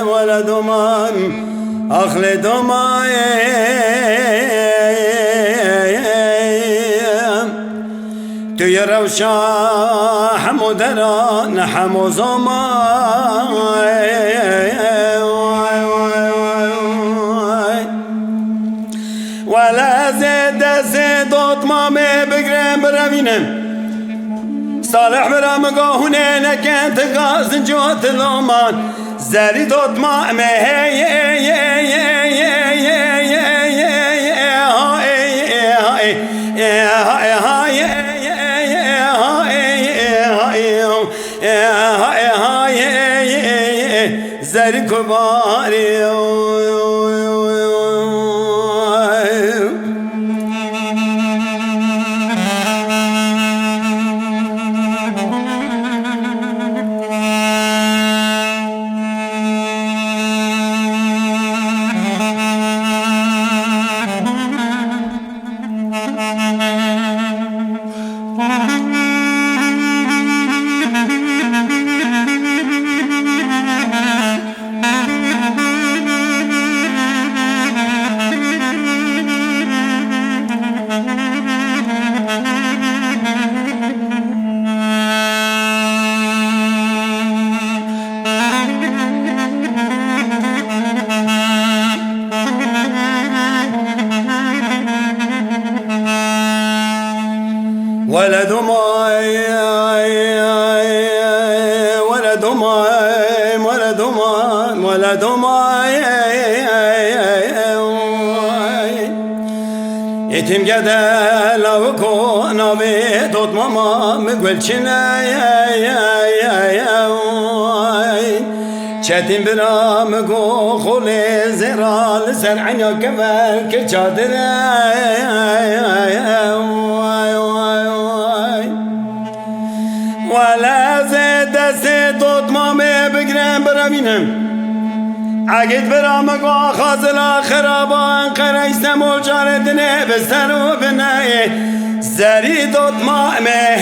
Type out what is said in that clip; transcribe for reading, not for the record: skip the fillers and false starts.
ولا دمان أخلي دمان تيرا وشا حمو درا نحمو زمان ولا زيد اطمامي بقرم بروينم صالح برا مقاهونه نكنت غازن جوت الأمان زريد اطمامي زري كباري ولد ماي ولد ماي ولد ماي ولد ماي يتم جدا لو كنا بيتوت ماما مقول شنا شاتم برا مقو خولي زرا لزرعن يكبر كجادر ولا زيد اطمامي بقرم بروينم عقد برامك وخازل خرابان قريسم وجاردني بسر وبناي زريد اطمامي